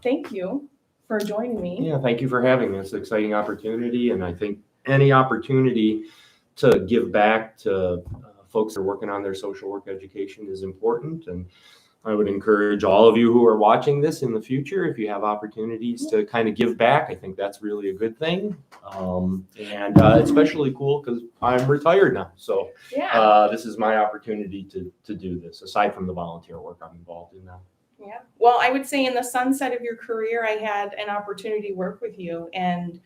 thank you for joining me. Yeah, thank you for having me. It's an exciting opportunity, and I think any opportunity to give back to folks that are working on their social work education is important. And I would encourage all of you who are watching this in the future, if you have opportunities to kind of give back, I think that's really a good thing. And it's especially cool because I'm retired now. So this is my opportunity to do this, aside from the volunteer work I'm involved in now. Yeah. Well, I would say in the sunset of your career, I had an opportunity to work with you, and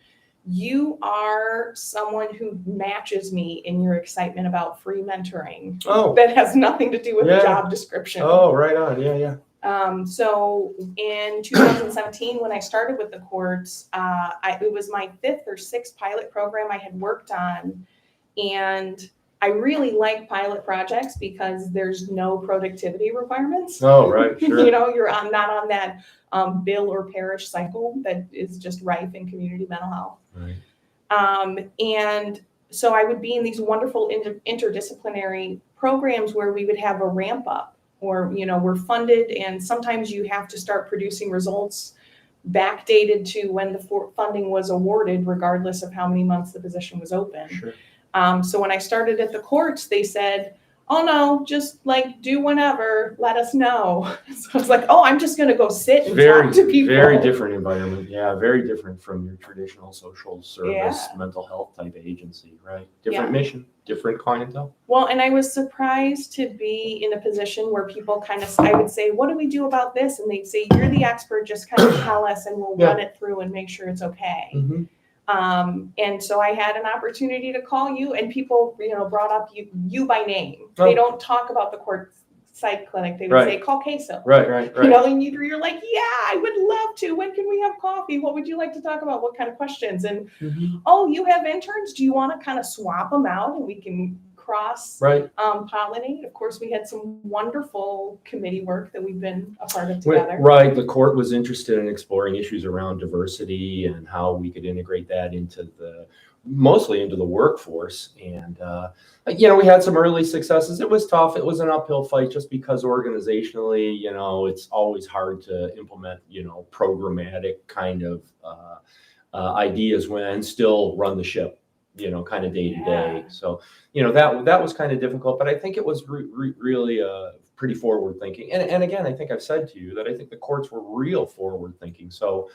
you are someone who matches me in your excitement about free mentoring. Oh, that has nothing to do with the job description. Oh, right on. Yeah. So in 2017, when I started with the courts, it was my 5th or 6th pilot program I had worked on, and I really like pilot projects because there's no productivity requirements. Oh, right, sure. You're not on that bill or parish cycle that is just rife in community mental health. Right. And so I would be in these wonderful interdisciplinary programs where we would have a ramp up, or we're funded, and sometimes you have to start producing results backdated to when the funding was awarded, regardless of how many months the position was open. Sure. So when I started at the courts, they said, oh no, just do whenever, let us know. So I was like, oh, I'm just going to go sit and talk to people. Very different environment. Yeah, very different from your traditional social service, mental health type agency, right? Different mission, different clientele. Well, and I was surprised to be in a position where people I would say, what do we do about this? And they'd say, you're the expert, just kind of tell us and we'll run it through and make sure it's okay. Mm-hmm. And so I had an opportunity to call you, and people, brought up you by name. They don't talk about the court psych clinic. They would say, call Caso. Right. And you're like, yeah, I would love to. When can we have coffee? What would you like to talk about? What kind of questions? And, oh, you have interns. Do you want to kind of swap them out and we can cross pollinate? Of course, we had some wonderful committee work that we've been a part of together. Right. The court was interested in exploring issues around diversity and how we could integrate that mostly into the workforce. And, we had some early successes. It was tough. It was an uphill fight just because organizationally, it's always hard to implement, programmatic kind of ideas and still run the ship, kind of day to day. So, that was kind of difficult, but I think it was really pretty forward thinking. And again, I think I've said to you that I think the courts were real forward thinking. So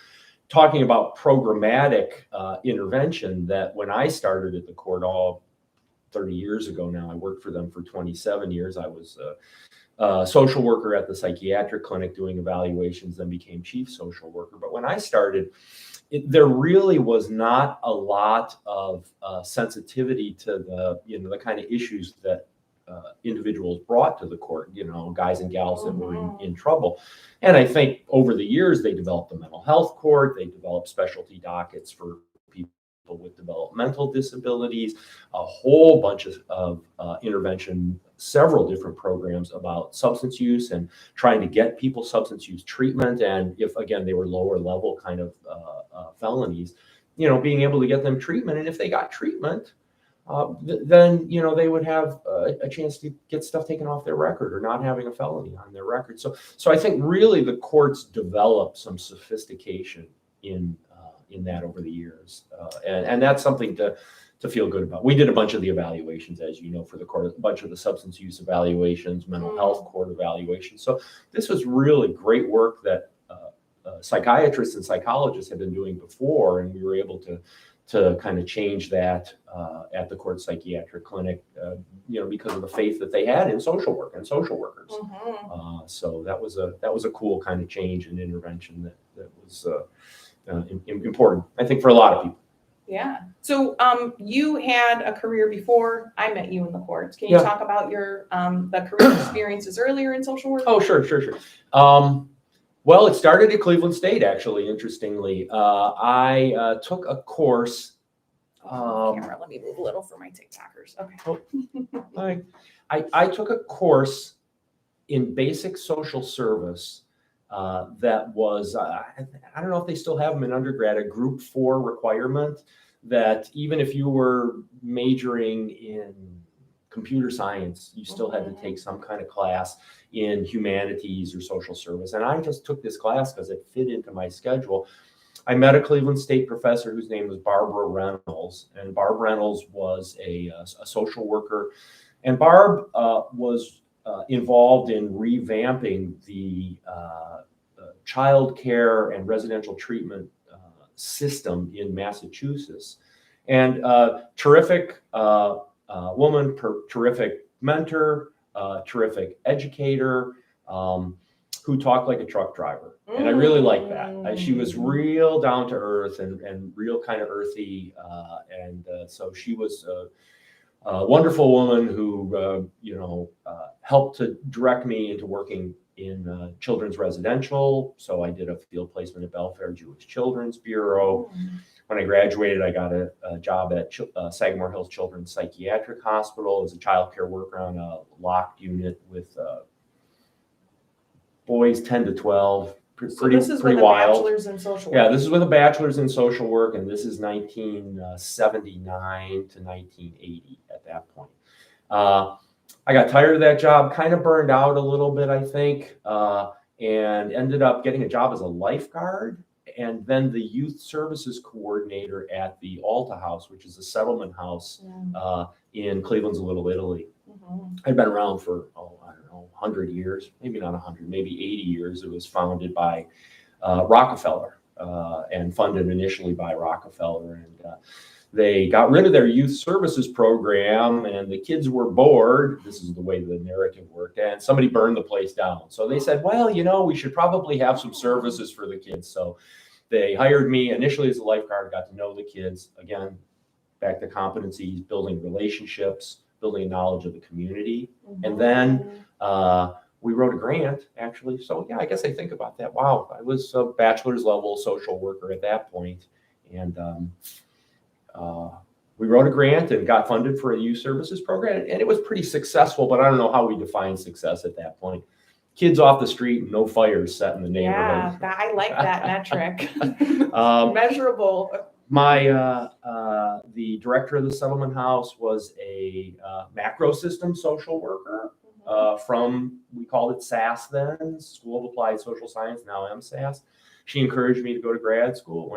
talking about programmatic intervention, that when I started at the court 30 years ago now, I worked for them for 27 years. I was a social worker at the psychiatric clinic doing evaluations, then became chief social worker. But when I started, there really was not a lot of sensitivity to the kind of issues that individuals brought to the court, guys and gals that were in trouble. And I think over the years, they developed the mental health court. They developed specialty dockets for people with developmental disabilities, a whole bunch of intervention, several different programs about substance use and trying to get people substance use treatment. And if, again, they were lower level kind of felonies, being able to get them treatment. And if they got treatment, then they would have a chance to get stuff taken off their record or not having a felony on their record. So I think really the courts developed some sophistication in that over the years, and that's something to feel good about. We did a bunch of the evaluations, as you know, for the court, a bunch of the substance use evaluations, mental health court evaluations. So this was really great work that psychiatrists and psychologists had been doing before, and we were able to kind of change that at the court psychiatric clinic, because of the faith that they had in social work and social workers. So that was a cool kind of change and intervention that was important, I think, for a lot of people. Yeah. So you had a career before I met you in the courts. Can you talk about your the career experiences earlier in social work? Oh, sure. Well, it started at Cleveland State, actually, interestingly. I took a course. Camera, let me move a little for my TikTokers. Okay. I took a course in basic social service that was, I don't know if they still have them in undergrad, a group 4 requirement that even if you were majoring in computer science. You still had to take some kind of class in humanities or social service. And I just took this class because it fit into my schedule. I met a Cleveland State professor whose name was Barbara Reynolds, and Barb Reynolds was a social worker. And Barb was involved in revamping the child care and residential treatment system in Massachusetts. And terrific woman, terrific mentor, terrific educator, who talked like a truck driver. And I really liked that. She was real down to earth and real kind of earthy. So she was a wonderful woman who, helped to direct me into working in children's residential. So I did a field placement at Belfair Jewish Children's Bureau. When I graduated, I got a job at Sagamore Hills Children's Psychiatric Hospital as a child care worker on a locked unit with boys 10 to 12. So this is with a bachelor's in social work. Yeah, this is with a bachelor's in social work, and this is 1979 to 1980 at that point. I got tired of that job, kind of burned out a little bit, I think, and ended up getting a job as a lifeguard and then the youth services coordinator at the Alta House, which is a settlement house in Cleveland's Little Italy. I'd been around for, 100 years, maybe not 100, maybe 80 years. It was founded by Rockefeller and funded initially by Rockefeller. And they got rid of their youth services program and the kids were bored. This is the way the narrative worked. And somebody burned the place down. So they said, well, we should probably have some services for the kids. So they hired me initially as a lifeguard, got to know the kids. Again, back to competencies, building relationships, building knowledge of the community. And then we wrote a grant, actually. So yeah, I guess I think about that. Wow, I was a bachelor's level social worker at that point. And we wrote a grant and got funded for a youth services program. And it was pretty successful, but I don't know how we define success at that point. Kids off the street, no fires set in the neighborhood. Yeah, I like that metric. Measurable. The director of the settlement house was a macro system social worker from, we called it SAS then, School of Applied Social Science, now MSAS. She encouraged me to go to grad school.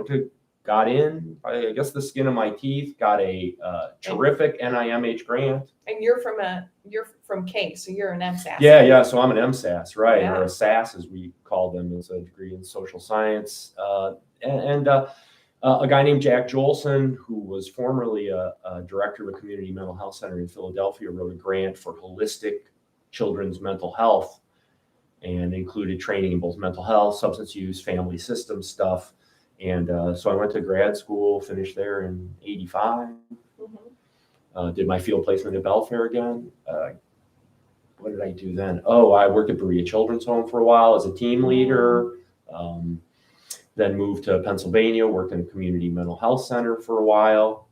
Got in, I guess the skin of my teeth, got a terrific NIMH grant. And you're from K, so you're an MSAS. Yeah. So I'm an MSAS, right? Yeah. Or a SAS, as we call them, is a degree in social science. A guy named Jack Jolson, who was formerly a director of a community mental health center in Philadelphia, wrote a grant for holistic children's mental health and included training in both mental health, substance use, family system stuff. And so I went to grad school, finished there in 85. Did my field placement at Belfair again. What did I do then? Oh, I worked at Berea Children's Home for a while as a team leader. Then moved to Pennsylvania, worked in a community mental health center for a while.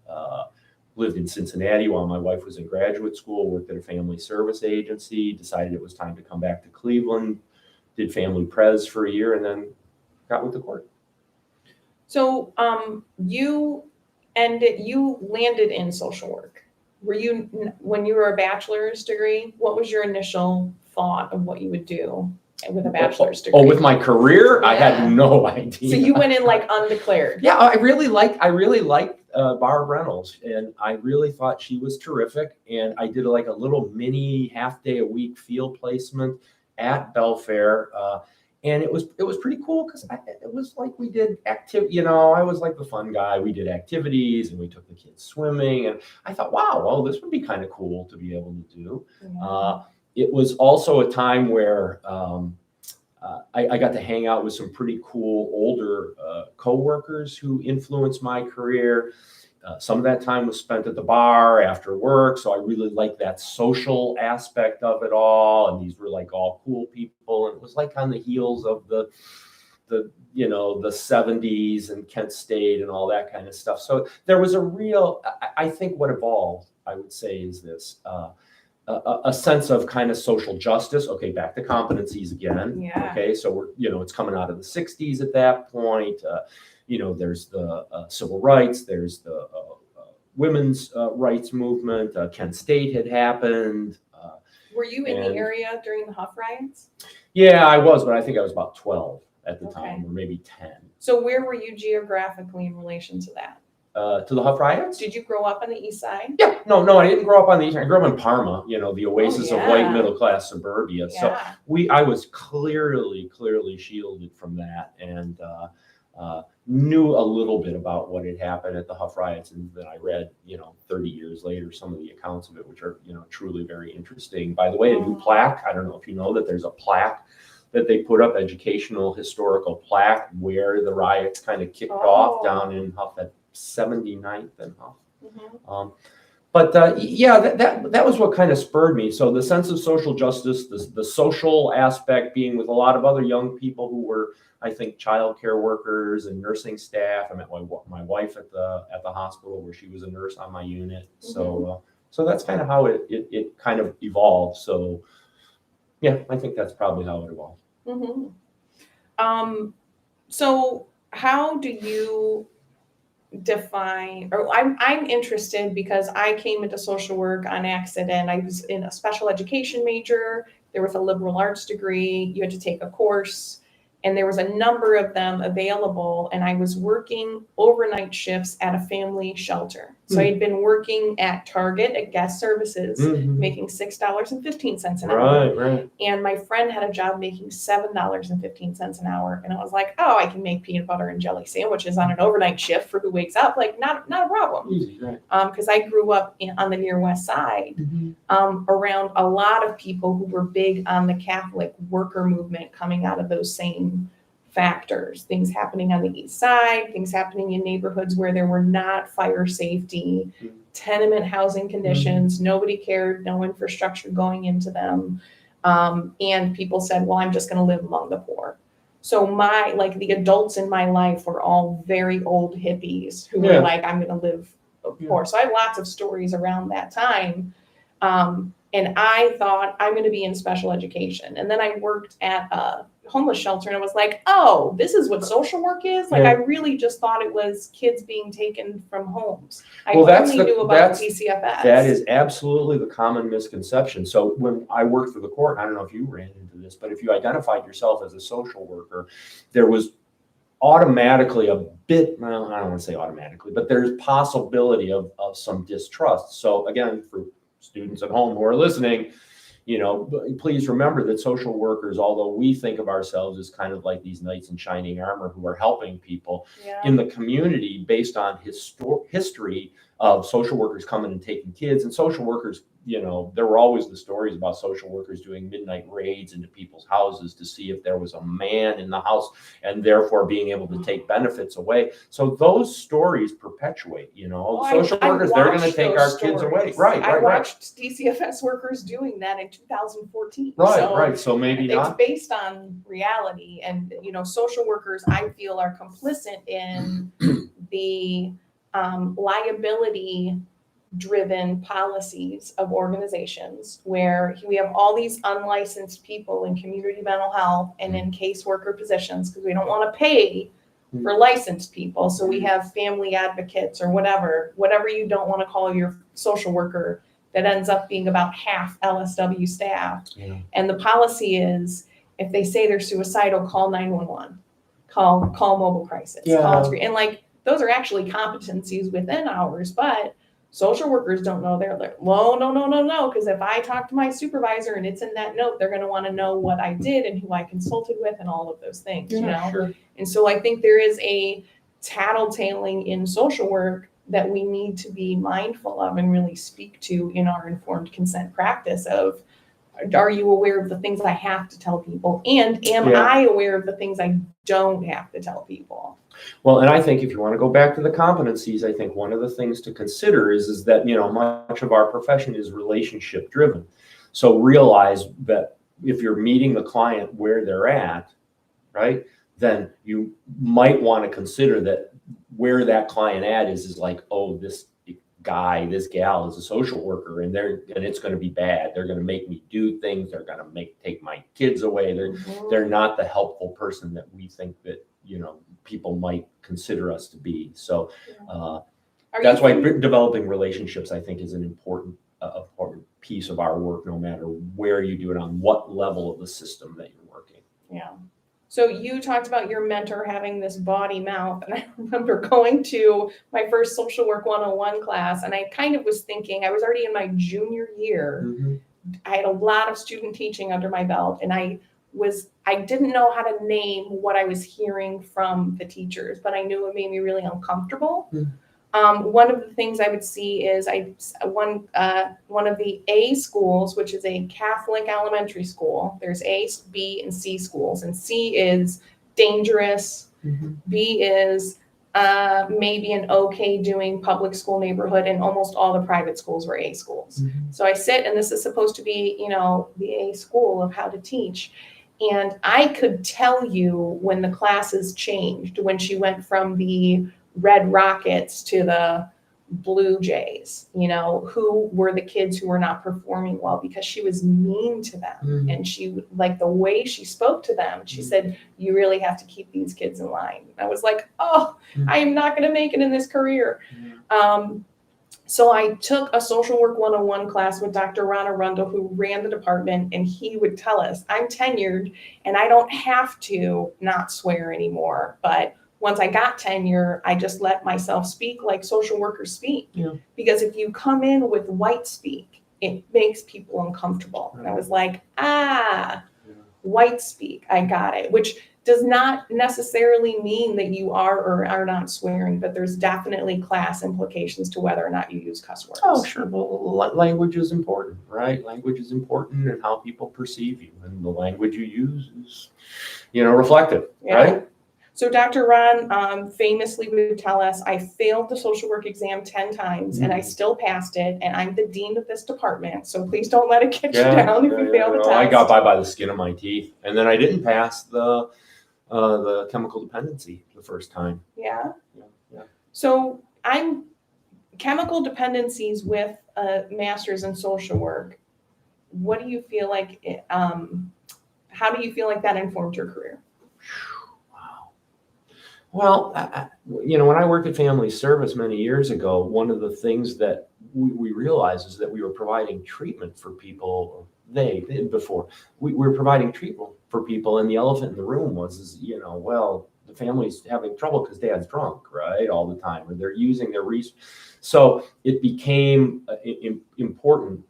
Lived in Cincinnati while my wife was in graduate school, worked at a family service agency, decided it was time to come back to Cleveland, did family pres for a year, and then got with the court. So you landed in social work. Were you, when you were a bachelor's degree, what was your initial thought of what you would do with a bachelor's degree? Oh, with my career? Yeah. I had no idea. So you went in like undeclared. Yeah, I really liked Barb Reynolds, and I really thought she was terrific. And I did like a little mini half-day a week field placement at Belfair. And it was pretty cool because it was like we did activity, I was like the fun guy. We did activities and we took the kids swimming. And I thought, wow, well, this would be kind of cool to be able to do. Yeah. It was also a time where I got to hang out with some pretty cool older coworkers who influenced my career. Some of that time was spent at the bar after work. So I really liked that social aspect of it all. And these were like all cool people. And it was like on the heels of the 70s and Kent State and all that kind of stuff. So there was a real, I think what evolved, I would say, is this, a sense of kind of social justice. Okay, back to competencies again. Yeah. Okay, so we're, it's coming out of the 60s at that point. There's the civil rights, there's the women's rights movement. Kent State had happened. Were you in the area during the Huff riots? Yeah, I was, but I think I was about 12 at the time, or maybe 10. So where were you geographically in relation to that? To the Huff riots? Did you grow up on the east side? Yeah, no, I didn't grow up on the east side. I grew up in Parma, the oasis of white middle-class suburbia. So I was clearly shielded from that, and knew a little bit about what had happened at the Huff riots, and then I read, 30 years later, some of the accounts of it, which are, truly very interesting. By the way, a new plaque, I don't know if you know that there's a plaque that they put up, educational historical plaque, where the riots kind of kicked off down in Huff at 79th and Huff. That was what kind of spurred me. So the sense of social justice, the social aspect, being with a lot of other young people who were, I think, childcare workers and nursing staff. I met my wife at the hospital, where she was a nurse on my unit. So that's kind of how it kind of evolved. So yeah, I think that's probably how it evolved. So how do you define, or I'm interested because I came into social work on accident. I was in a special education major. There was a liberal arts degree. You had to take a course, and there was a number of them available. And I was working overnight shifts at a family shelter. So I had been working at Target at guest services, making $6.15 an hour. Right. And my friend had a job making $7.15 an hour. And I was like, oh, I can make peanut butter and jelly sandwiches on an overnight shift for who wakes up. Like, not a problem. Easy, right. Because I grew up on the near west side, around a lot of people who were big on the Catholic worker movement, coming out of those same factors, things happening on the east side, things happening in neighborhoods where there were not fire safety, tenement housing conditions, nobody cared, no infrastructure going into them. And people said, well, I'm just going to live among the poor. So the adults in my life were all very old hippies who were like, I'm going to live poor. So I have lots of stories around that time. And I thought, I'm going to be in special education. And then I worked at a homeless shelter, and I was like, oh, this is what social work is? Like, I really just thought it was kids being taken from homes. I only knew about DCFS. That is absolutely the common misconception. So when I worked for the court, I don't know if you ran into this, but if you identified yourself as a social worker, there was automatically a bit, well, I don't want to say automatically, but there's possibility of some distrust. So again, for students at home who are listening, please remember that social workers, although we think of ourselves as kind of like these knights in shining armor who are helping people in the community, based on history of social workers coming and taking kids, and social workers, there were always the stories about social workers doing midnight raids into people's houses to see if there was a man in the house, and therefore being able to take benefits away. So those stories perpetuate, social workers, they're going to take our kids away. Right. I watched DCFS workers doing that in 2014. Right. So maybe not. It's based on reality, and, social workers, I feel, are complicit in the liability driven policies of organizations, where we have all these unlicensed people in community mental health and in caseworker positions, because we don't want to pay for licensed people. So we have family advocates, or whatever you don't want to call your social worker, that ends up being about half LSW staff. And the policy is, if they say they're suicidal, call 911, call mobile crisis. And those are actually competencies within ours, but social workers don't know. They're like, well, no. Because if I talk to my supervisor and it's in that note, they're going to want to know what I did and who I consulted with and all of those things, Sure. And so I think there is a tattletaling in social work that we need to be mindful of and really speak to in our informed consent practice of, are you aware of the things I have to tell people? And am I aware of the things I don't have to tell people? Well, and I think if you want to go back to the competencies, I think one of the things to consider is that, much of our profession is relationship driven. So realize that if you're meeting the client where they're at, right, then you might want to consider that where that client at is like, oh, this guy, this gal is a social worker, and it's going to be bad. They're going to make me do things. They're going to take my kids away. They're not the helpful person that we think that people might consider us to be. So are That's why developing relationships, I think, is an important piece of our work, no matter where you do it, on what level of the system that you're working. Yeah. So you talked about your mentor having this bawdy mouth, and I remember going to my first social work 101 class, and I kind of was thinking, I was already in my junior year. Mm-hmm. I had a lot of student teaching under my belt, and I didn't know how to name what I was hearing from the teachers, but I knew it made me really uncomfortable. Mm-hmm. One of the things I would see is one of the A schools, which is a Catholic elementary school. There's A, B, and C schools, and C is dangerous. Mm-hmm. B is maybe an okay doing public school neighborhood, and almost all the private schools were A schools. Mm-hmm. So I sit, and this is supposed to be, the A school of how to teach. And I could tell you when the classes changed, when she went from the Red Rockets to the Blue Jays, who were the kids who were not performing well, because she was mean to them. Mm-hmm. And she, like, the way she spoke to them, she mm-hmm. said, you really have to keep these kids in line. I was like, mm-hmm. I am not going to make it in this career. Mm-hmm. So I took a social work 101 class with Dr. Ron Arundel, who ran the department, and he would tell us, I'm tenured and I don't have to not swear anymore, but once I got tenure, I just let myself speak like social workers speak. Yeah. Because if you come in with white speak, it makes people uncomfortable. And I was like, white speak, I got it, which does not necessarily mean that you are or are not swearing, but there's definitely class implications to whether or not you use cuss words. Oh, sure. Well, language is important, right? Language is important, and how people perceive you, and the language you use is, reflective, yeah. Right? So Dr. Ron famously would tell us, I failed the social work exam 10 times and I still passed it, and I'm the dean of this department, so please don't let it get you down if you fail the test. I got by the skin of my teeth, and then I didn't pass the chemical dependency the first time. Yeah. So I'm chemical dependencies with a master's in social work. What do you feel like, how do you feel like that informed your career? Well, when I worked at Family Service many years ago, one of the things that we realized is that we were providing treatment for people. We were providing treatment for people, and the elephant in the room was, the family's having trouble because dad's drunk, right, all the time, or they're using their So it became important.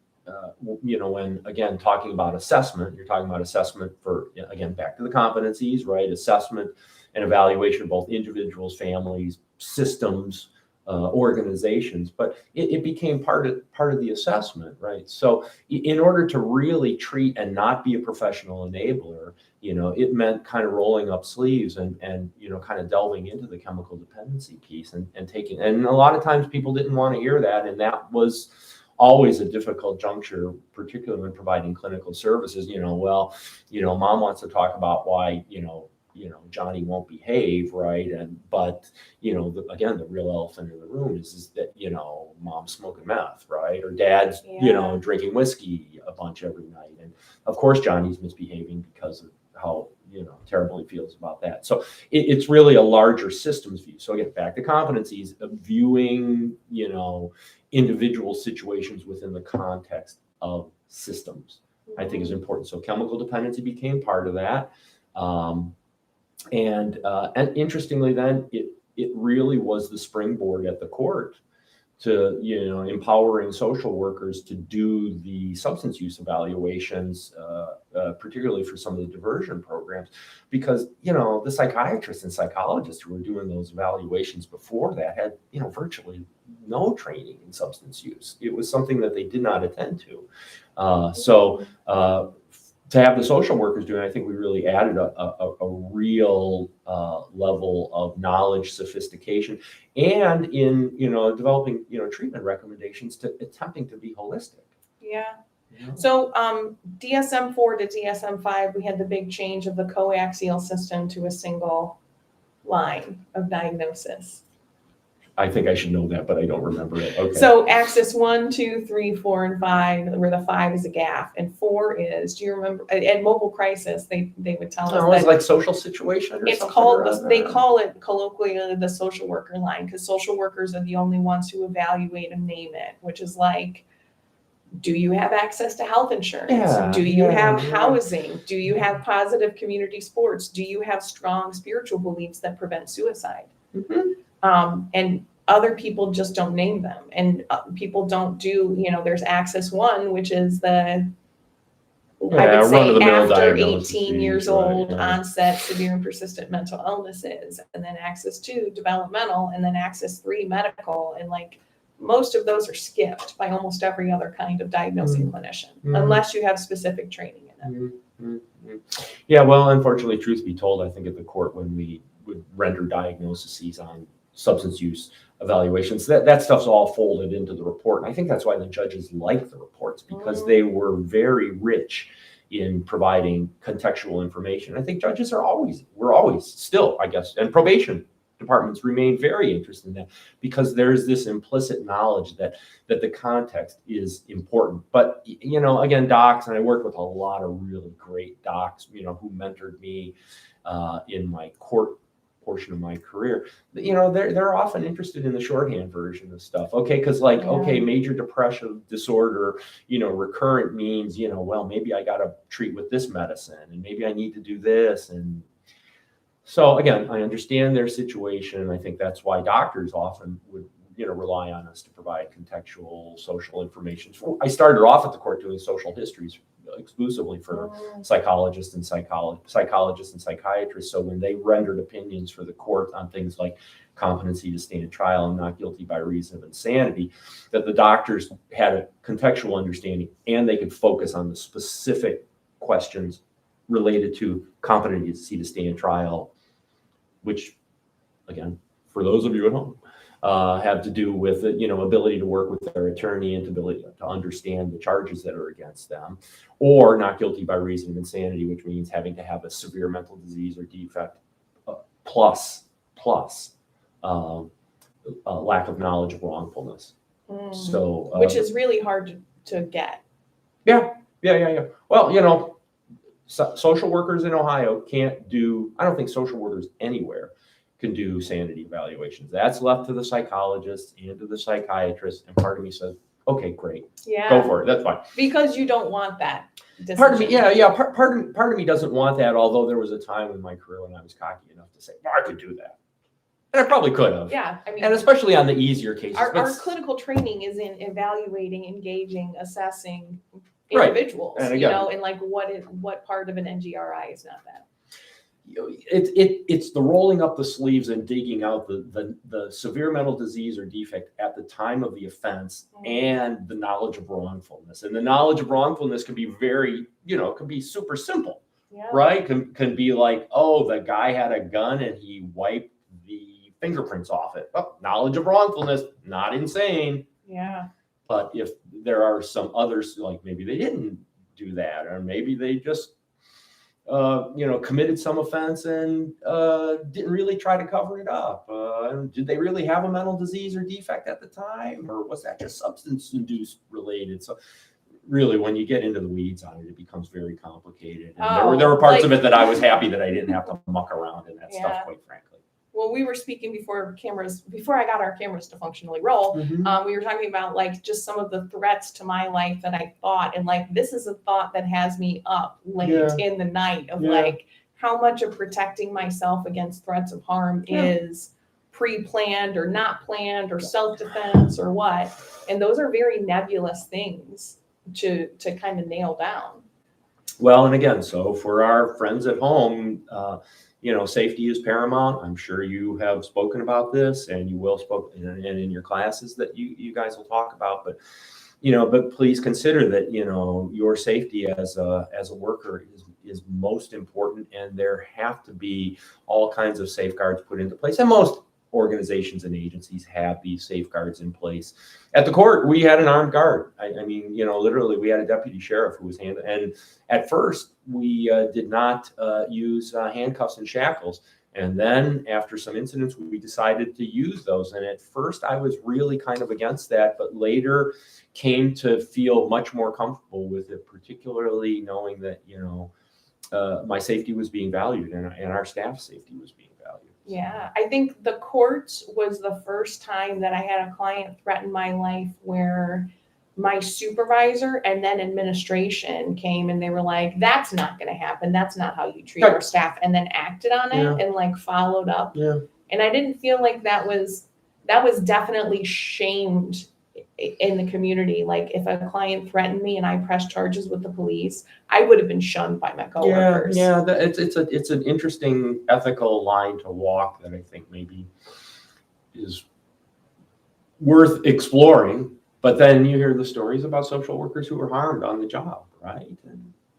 When, again, talking about assessment, you're talking about assessment for, again, back to the competencies, right? Assessment and evaluation of both individuals, families, systems, organizations, but it became part of the assessment, right? So in order to really treat and not be a professional enabler, it meant kind of rolling up sleeves and kind of delving into the chemical dependency piece and taking, and a lot of times people didn't want to hear that, and that was always a difficult juncture, particularly when providing clinical services. Mom wants to talk about why, Johnny won't behave, right? But again, the real elephant in the room is that, mom's smoking meth, right? Or dad's, drinking whiskey a bunch every night. And of course, Johnny's misbehaving because of how, terrible he feels about that. So it's really a larger systems view. So again, back to competencies of viewing, individual situations within the context of systems, I think is important. So chemical dependency became part of that. And interestingly, then it really was the springboard at the court to, empowering social workers to do the substance use evaluations, particularly for some of the diversion programs, because, the psychiatrists and psychologists who were doing those evaluations before that had, virtually no training in substance use. It was something that they did not attend to. To have the social workers doing, I think we really added a real level of knowledge, sophistication, and in developing treatment recommendations to attempting to be holistic. Yeah. So DSM-4 to DSM-5, we had the big change of the coaxial system to a single line of diagnosis. I think I should know that, but I don't remember it. Okay. So axis 1, 2, 3, 4, and 5, where the 5 is a gaff, and 4 is, do you remember, at mobile crisis, they would tell us it was that like social situation or it's something? called, they call it colloquially the social worker line, because social workers are the only ones who evaluate and name it, which is like, do you have access to health insurance? Yeah, Do you have yeah. housing? Do you have positive community sports? Do you have strong spiritual beliefs that prevent suicide? And other people just don't name them. And people don't do, there's axis 1, which is the, I would say after 18 years old, onset, severe and persistent mental illnesses. And then axis 2, developmental. And then axis 3, medical. And like, most of those are skipped by almost every other kind of diagnosing clinician, unless you have specific training in it. Yeah, well, unfortunately, truth be told, I think at the court, when we would render diagnoses on substance use evaluations, that stuff's all folded into the report. And I think that's why the judges like the reports, because they were very rich in providing contextual information. I think judges we're always still, I guess, and probation departments remain very interested in that, because there's this implicit knowledge that the context is important. But again, docs, and I worked with a lot of really great docs, who mentored me in my court portion of my career. They're often interested in the shorthand version of stuff. Okay, because major depressive disorder, recurrent means, well, maybe I got to treat with this medicine, and maybe I need to do this. And so again, I understand their situation, and I think that's why doctors often would, rely on us to provide contextual social information. I started off at the court doing social histories exclusively for psychologists and psychiatrists. So when they rendered opinions for the court on things like competency to stand trial and not guilty by reason of insanity, that the doctors had a contextual understanding, and they could focus on the specific questions related to competency to stand trial, which, again, for those of you at home, have to do with ability to work with their attorney and ability to understand the charges that are against them, or not guilty by reason of insanity, which means having to have a severe mental disease or defect plus lack of knowledge of wrongfulness. So which is really hard to get. Yeah. Well, social workers in Ohio can't do, I don't think social workers anywhere can do sanity evaluations. That's left to the psychologists and to the psychiatrists. And part of me says, okay, great. Yeah. Go for it. That's fine. Because you don't want that decision. Part of me, part of me doesn't want that, although there was a time in my career when I was cocky enough to say, well, I could do that. And I probably could have. Yeah. I mean, and especially on the easier cases. Our clinical training is in evaluating, engaging, assessing individuals, right. And again, and like what part of an NGRI is not that? It's the rolling up the sleeves and digging out the severe mental disease or defect at the time of the offense, and the knowledge of wrongfulness. And the knowledge of wrongfulness can be very, can be super simple, right? Can be like, oh, the guy had a gun and he wiped the fingerprints off it. Oh, knowledge of wrongfulness, not insane. Yeah. But if there are some others, like maybe they didn't do that, or maybe they just committed some offense and didn't really try to cover it up. Did they really have a mental disease or defect at the time, or was that just substance-induced related? So really, when you get into the weeds on it, it becomes very complicated. And there were parts of it that I was happy that I didn't have to muck around in that stuff, quite frankly. Well, we were speaking before I got our cameras to functionally roll. We were talking about like just some of the threats to my life that I thought, and like this is a thought that has me up late in the night of like how much of protecting myself against threats of harm is pre-planned or not planned or self-defense or what. And those are very nebulous things to kind of nail down. Well, and again, so for our friends at home, safety is paramount. I'm sure you have spoken about this, and you will and in your classes that you guys will talk about. But please consider that your safety as a worker is most important, and there have to be all kinds of safeguards put into place. And most organizations and agencies have these safeguards in place. At the court, we had an armed guard. I mean, literally, we had a deputy sheriff who was and at first we did not use handcuffs and shackles. And then after some incidents, we decided to use those. And at first I was really kind of against that, but later came to feel much more comfortable with it, particularly knowing that, my safety was being valued and our staff's safety was being valued. Yeah, I think the courts was the first time that I had a client threaten my life where my supervisor and then administration came and they were like, that's not going to happen. That's not how you treat our staff. And then acted on it and like followed up. Yeah. And I didn't feel like that was definitely shamed in the community. Like if a client threatened me and I pressed charges with the police, I would have been shunned by my coworkers. Yeah, it's an interesting ethical line to walk that I think maybe is worth exploring. But then you hear the stories about social workers who were harmed on the job, right?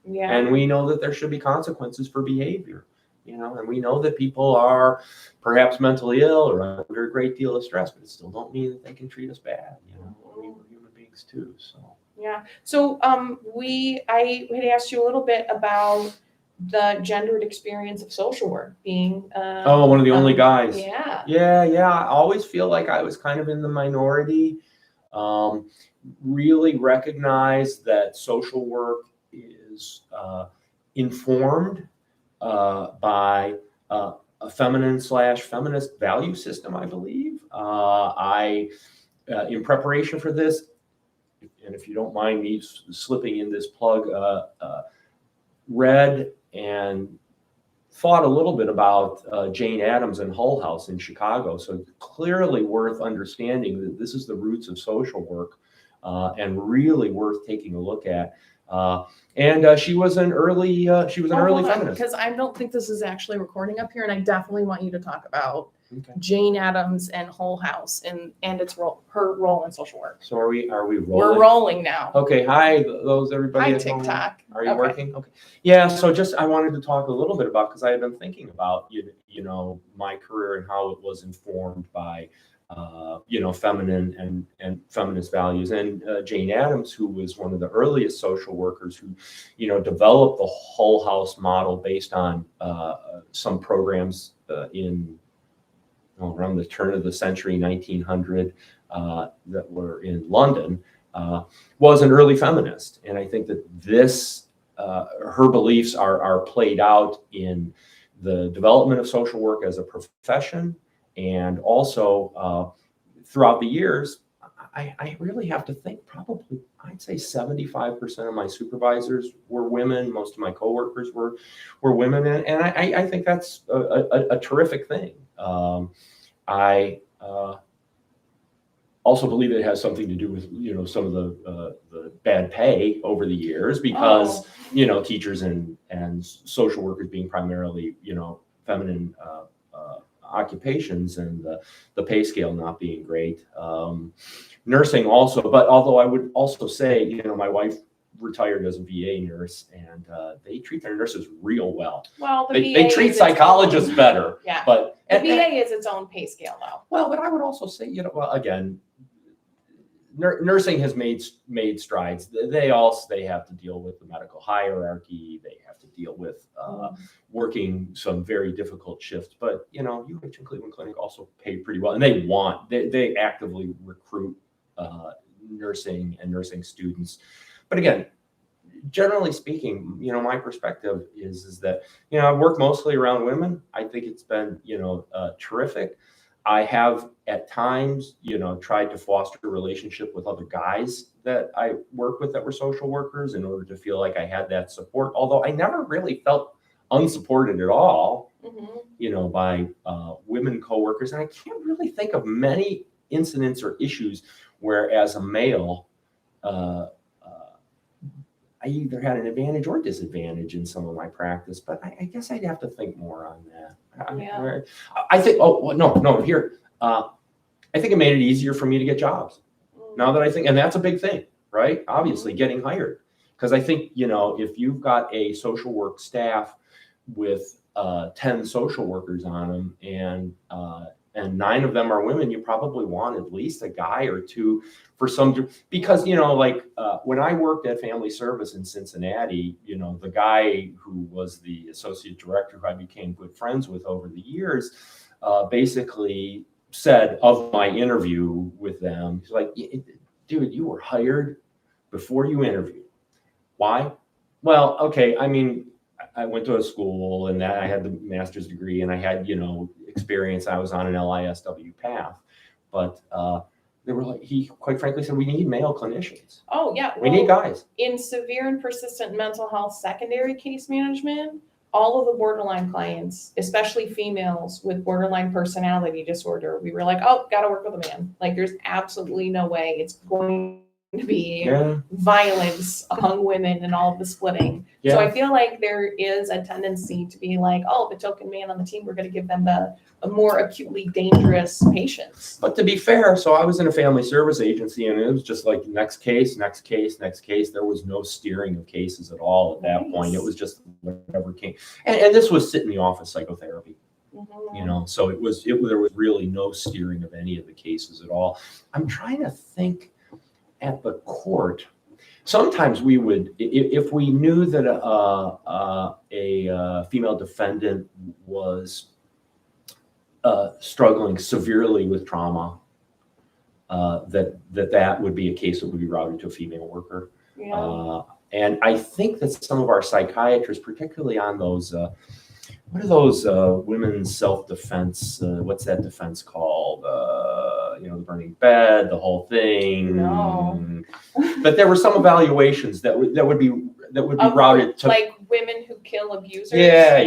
And we know that there should be consequences for behavior, and we know that people are perhaps mentally ill or under a great deal of stress, but it still don't mean that they can treat us bad. We're human beings too. So yeah. So I had asked you a little bit about the gendered experience of social work being one of the only guys. Yeah. I always feel like I was kind of in the minority. Really recognize that social work is informed by a feminine/feminist value system, I believe. In preparation for this, and if you don't mind me slipping in this plug, read and thought a little bit about Jane Addams and Hull House in Chicago. So clearly worth understanding that this is the roots of social work and really worth taking a look at. And she was an early feminist. Because I don't think this is actually recording up here, and I definitely want you to talk about Jane Addams and Hull House and her role in social work. So are we rolling? We're rolling now. Okay. Hi, everybody. Hi, at home. TikTok. Are you working? Okay. Yeah. So I wanted to talk a little bit about, because I had been thinking about my career and how it was informed by feminine and feminist values. And Jane Addams, who was one of the earliest social workers who, developed the Hull House model based on some programs around the turn of the century, 1900, that were in London, was an early feminist. And I think that her beliefs are played out in the development of social work as a profession. And also throughout the years, I really have to think probably, I'd say 75% of my supervisors were women. Most of my coworkers were women. And I think that's a terrific thing. I also believe it has something to do with, some of the bad pay over the years, because, teachers and social workers being primarily, feminine occupations, and the pay scale not being great. Nursing also, but although I would also say, my wife retired as a VA nurse, and they treat their nurses real well. Well, they treat psychologists better. Yeah. But the VA is its own pay scale, though. Well, but I would also say, again, nursing has made strides. They have to deal with the medical hierarchy. They have to deal with working some very difficult shifts. But UH and Cleveland Clinic also pay pretty well, and they actively recruit nursing and nursing students. But again, generally speaking, my perspective is that I've worked mostly around women. I think it's been terrific. I have at times, tried to foster a relationship with other guys that I work with that were social workers in order to feel like I had that support. Although I never really felt unsupported at all, by women coworkers. And I can't really think of many incidents or issues where, as a male, I either had an advantage or disadvantage in some of my practice, but I guess I'd have to think more on that. I think, here, I think it made it easier for me to get jobs. Now that I think, and that's a big thing, right? Obviously getting hired. Because I think, if you've got a social work staff with 10 social workers on them, and and 9 of them are women, you probably want at least a guy or two for some, because, you know, like when I worked at Family Service in Cincinnati, you know, the guy who was the associate director who I became good friends with over the years, basically said of my interview with them, he's like, dude, you were hired before you interviewed. Why? Well, okay, I mean, I went to a school and that I had the master's degree and I had, you know, experience. I was on an LISW path, but they were like, he quite frankly said, we need male clinicians. Oh yeah. We need guys. In severe and persistent mental health secondary case management, all of the borderline clients, especially females with borderline personality disorder, we were like, oh, got to work with a man. Like there's absolutely no way it's going to be violence among women and all of the splitting. So I feel like there is a tendency to be like, oh, the token man on the team, we're going to give them a more acutely dangerous patients. But to be fair, so I was in a family service agency and it was just like next case, next case, next case. There was no steering of cases at all at that point. It was just whatever came. And this was sit in the office psychotherapy. You know, so there was really no steering of any of the cases at all. I'm trying to think at the court. Sometimes we would, if we knew that a female defendant was struggling severely with trauma, that would be a case that would be routed to a female worker. And I think that some of our psychiatrists, particularly on those, what are those women's self-defense? What's that defense called? You know, the burning bed, the whole thing. No. But there were some evaluations that would be routed to, like women who kill abusers. Yeah.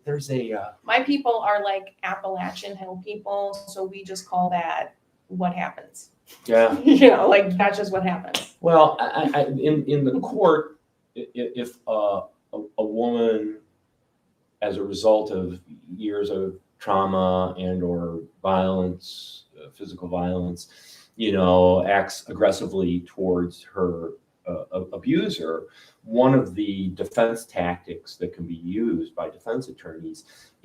There's a. My people are like Appalachian hill people, so we just call that what happens. Yeah. You know, like that's just what happens. Well, in the court, if a woman, as a result of years of trauma and or violence, physical violence, you know, acts aggressively towards her abuser, one of the defense tactics that can be used by defense attorneys